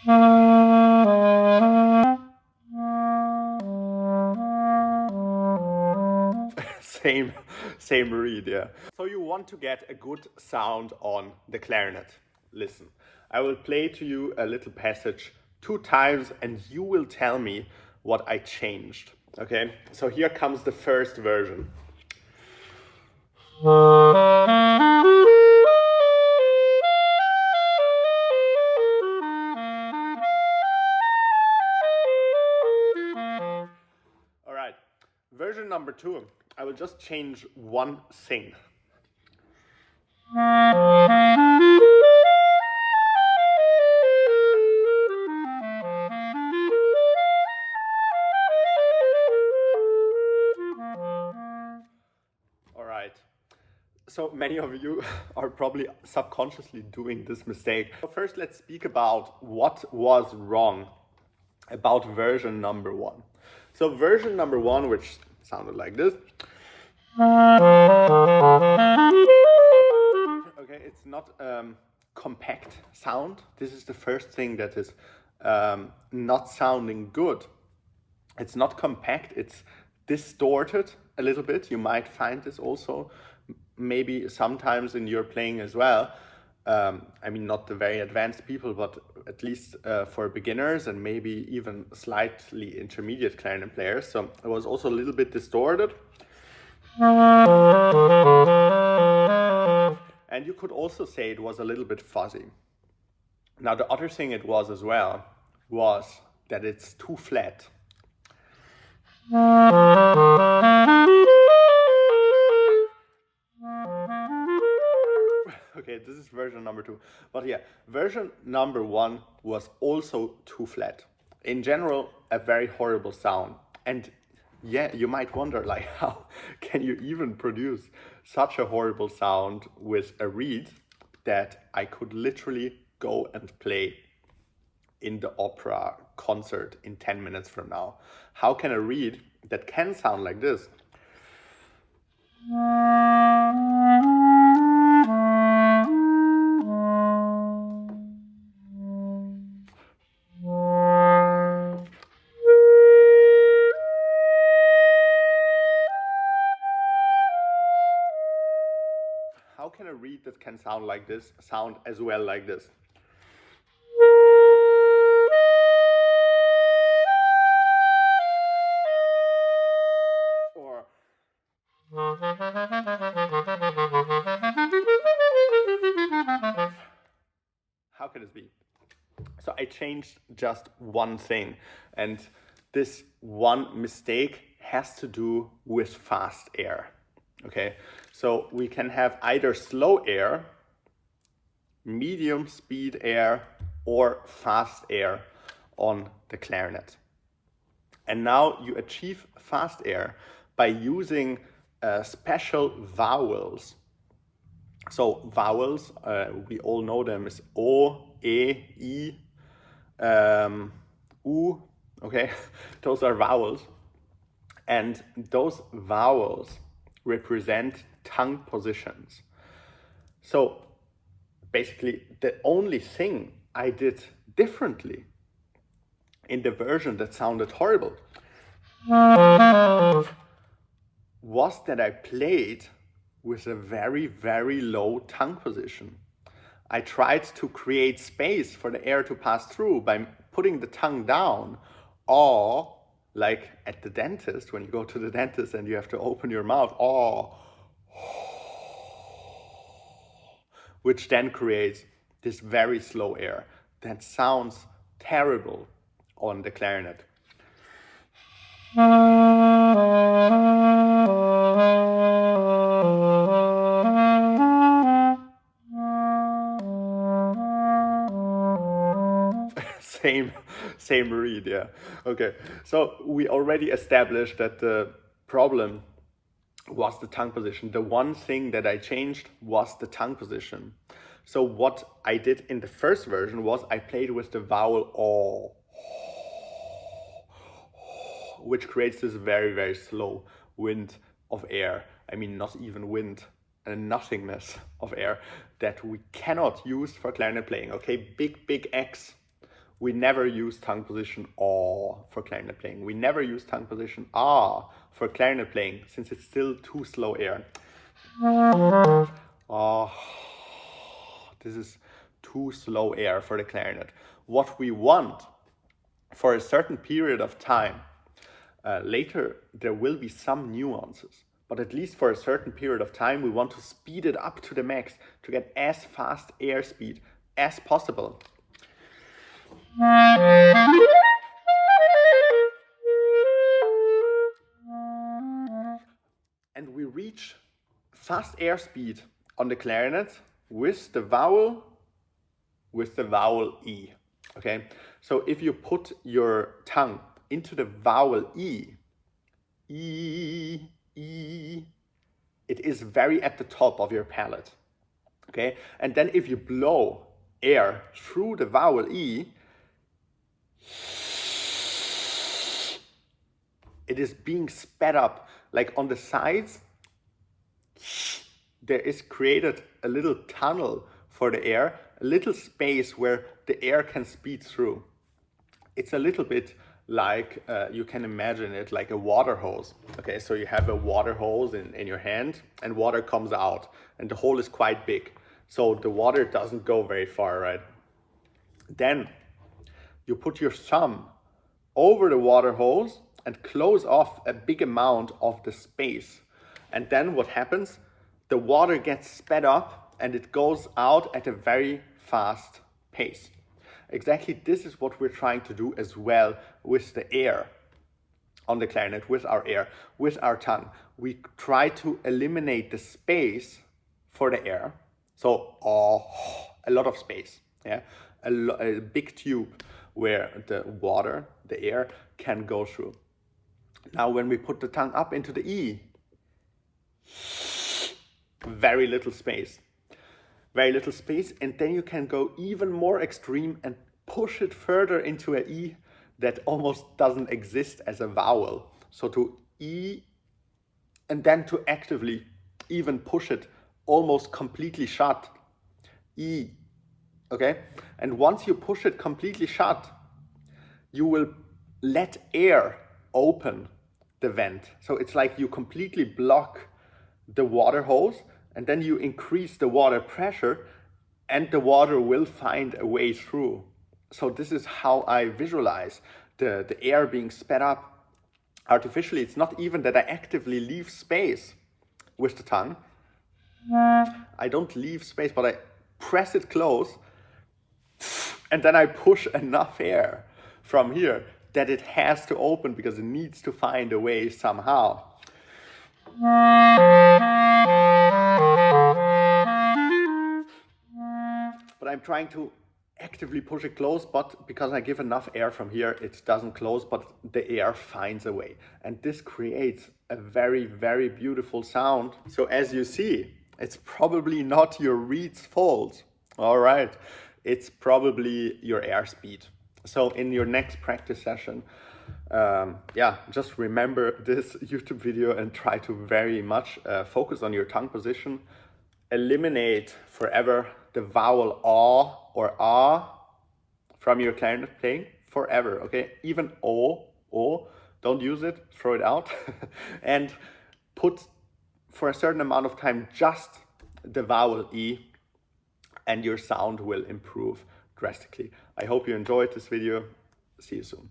Same, same reed, yeah. So you want to get a good sound on the clarinet. Listen, I will play to you a little passage 2 times and you will tell me what I changed. Okay, so here comes the first version. All right, version number 2, I will just change one thing. All right. So many of you are probably subconsciously doing this mistake. So first, let's speak about what was wrong about version number 1. So version number 1, which sounded like this. Okay, it's not compact sound. This is the first thing that is not sounding good. It's not compact, it's distorted a little bit. You might find this also maybe sometimes in your playing as well. I mean, not the very advanced people, but at least for beginners and maybe even slightly intermediate clarinet players. So it was also a little bit distorted. And you could also say it was a little bit fuzzy. Now, the other thing it was as well was that it's too flat. Okay, this is version number 2. But yeah, version number 1 was also too flat. In general, a very horrible sound. And yeah, you might wonder, like, how can you even produce such a horrible sound with a reed that I could literally go and play in the opera concert in 10 minutes from now? How can a reed that can sound like this how can a reed that can sound like this sound as well like this? Or how can this be? So I changed just one thing, and this one mistake has to do with fast air. Okay, so we can have either slow air, medium speed air, or fast air on the clarinet. And now you achieve fast air by using special vowels. So vowels, we all know them as O, E, I, U, okay? Those are vowels. And those vowels represent tongue positions. So basically, the only thing I did differently in the version that sounded horrible was that I played with a very, very low tongue position. I tried to create space for the air to pass through by putting the tongue down, or like at the dentist, when you go to the dentist and you have to open your mouth, or which then creates this very slow air that sounds terrible on the clarinet. Same reed, yeah. Okay, so we already established that the problem was the tongue position. The one thing that I changed was the tongue position. So what I did in the first version was I played with the vowel O, which creates this very, very slow wind of air. I mean, not even wind, and nothingness of air that we cannot use for clarinet playing. Okay, big X We never use tongue position "ah" for clarinet playing. We never use tongue position "ah" for clarinet playing, since it's still too slow air. Ah, this is too slow air for the clarinet. What we want for a certain period of time, later there will be some nuances, but at least for a certain period of time, we want to speed it up to the max to get as fast air speed as possible. And we reach fast air speed on the clarinet with the vowel E. Okay, so if you put your tongue into the vowel E, it is very at the top of your palate. Okay, and then if you blow air through the vowel E, it is being sped up. Like on the sides, there is created a little tunnel for the air, a little space where the air can speed through. It's a little bit like, you can imagine it like a water hose. Okay, so you have a water hose in your hand and water comes out and the hole is quite big. So the water doesn't go very far, right? Then you put your thumb over the water hose and close off a big amount of the space. And then what happens? The water gets sped up and it goes out at a very fast pace. Exactly this is what we're trying to do as well with the air on the clarinet, with our air, with our tongue. We try to eliminate the space for the air. So a lot of space, yeah, a big tube where the water, the air can go through. Now when we put the tongue up into the E, very little space, and then you can go even more extreme and push it further into an E that almost doesn't exist as a vowel. So to E, and then to actively even push it almost completely shut, E, okay? And once you push it completely shut, you will let air open the vent. So it's like you completely block the water hose and then you increase the water pressure and the water will find a way through. So this is how I visualize the air being sped up artificially. It's not even that I actively leave space with the tongue. I don't leave space, but I press it close and then I push enough air from here that it has to open because it needs to find a way somehow. But I'm trying to actively push it close, but because I give enough air from here, it doesn't close, but the air finds a way. And this creates a very, very beautiful sound. So as you see, it's probably not your reed's fault. All right, it's probably your airspeed. So in your next practice session, just remember this YouTube video and try to very much focus on your tongue position. Eliminate forever the vowel "ah" or "ah" from your clarinet playing forever, okay? Even "o", don't use it, throw it out. And put for a certain amount of time just the vowel E and your sound will improve drastically. I hope you enjoyed this video. See you soon.